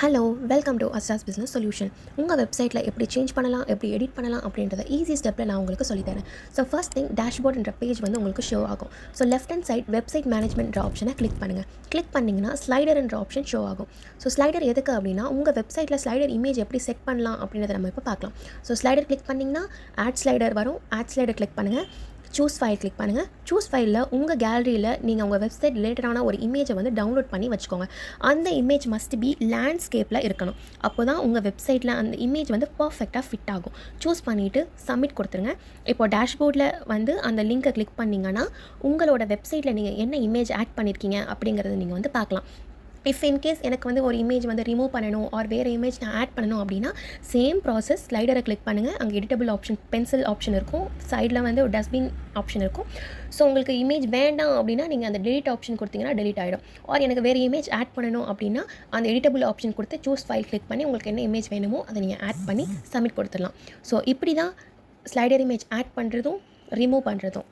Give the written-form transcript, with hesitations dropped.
Hello welcome to அஸ்டாஸ் business solution. உங்கள் வெப்சைட்டில் எப்படி சேஞ்ச் பண்ணலாம், எப்படி எடிட் பண்ணலாம் அப்படின்றத ஈஸி ஸ்டெப்பில் நான் உங்களுக்கு சொல்லித்தரேன். ஸோ ஃபர்ஸ்ட் திங், டேஷ்போர்ட்ன்ற பேஜ் வந்து உங்களுக்கு ஷோ ஆகும். So left hand side website மேனேஜ்மெண்ட்ன்ற ஆப்ஷனை கிளிக் பண்ணுங்கள். கிளிக் பண்ணிங்கன்னா ஸ்லைடர்ன்ற ஆப்ஷன் ஷோ ஆகும். ஸோ ஸ்லைடர் எதுக்கு அப்படின்னா, உங்கள் வெப்சைட்டில் ஸ்லைடர் இமேஜ் எப்படி செட் பண்ணலாம் அப்படின்றத நம்ம இப்போ பார்க்கலாம். ஸோ ஸ்லைடர் கிளிக் பண்ணிங்கன்னா ஆட் ஸ்லைடர் வரும். ஆட் ஸ்லைடர் கிளிக் பண்ணுங்கள். சூஸ் ஃபைல் கிளிக் பண்ணுங்கள். சூஸ் ஃபைலில் உங்கள் கேலரியில் நீங்கள் உங்கள் வெப்சைட் ரிலேட்டடான ஒரு இமேஜை வந்து டவுன்லோட் பண்ணி வச்சுக்கோங்க. அந்த இமேஜ் மஸ்ட் பி லேண்ட்ஸ்கேப்பில் இருக்கணும். அப்போ தான் உங்கள் வெப்சைட்டில் அந்த இமேஜ் வந்து பர்ஃபெக்டாக ஃபிட் ஆகும். சூஸ் பண்ணிவிட்டு சப்மிட் கொடுத்துருங்க. இப்போ டேஷ்போர்டில் வந்து அந்த லிங்கை கிளிக் பண்ணிங்கன்னா உங்களோட வெப்சைட்டில் நீங்கள் என்ன இமேஜ் ஆட் பண்ணியிருக்கீங்க அப்படிங்கிறத நீங்கள் வந்து பார்க்கலாம். இஃப் இன்கேஸ் எனக்கு வந்து ஒரு இமேஜ் வந்து ரிமூவ் பண்ணணும் ஆர் வேறு இமேஜ் நான் ஆட் பண்ணணும் அப்படின்னா சேம் ப்ராசஸ். ஸ்லைடரை கிளிக் பண்ணுங்கள். அங்கே எடிட்டபிள் ஆப்ஷன், பென்சில் ஆப்ஷன் இருக்கும். சைடில் வந்து ஒரு டஸ்ட்பின் ஆப்ஷன் இருக்கும். ஸோ உங்களுக்கு இமேஜ் வேண்டாம் அப்படின்னா நீங்கள் அந்த டெலிட் ஆப்ஷன் கொடுத்தீங்கன்னா டெலிட் ஆகிடும். ஆர் எனக்கு வேறு இமேஜ் ஆட் பண்ணணும் அப்படின்னா அந்த எடிட்டபிள் ஆப்ஷன் கொடுத்து சூஸ் ஃபைல் கிளிக் பண்ணி உங்களுக்கு என்ன இமேஜ் வேணுமோ அதை நீங்கள் ஆட் பண்ணி சப்மிட் கொடுத்துடலாம். ஸோ இப்படி தான் ஸ்லைடர் இமேஜ் ஆட் பண்ணுறதும் ரிமூவ் பண்ணுறதும்.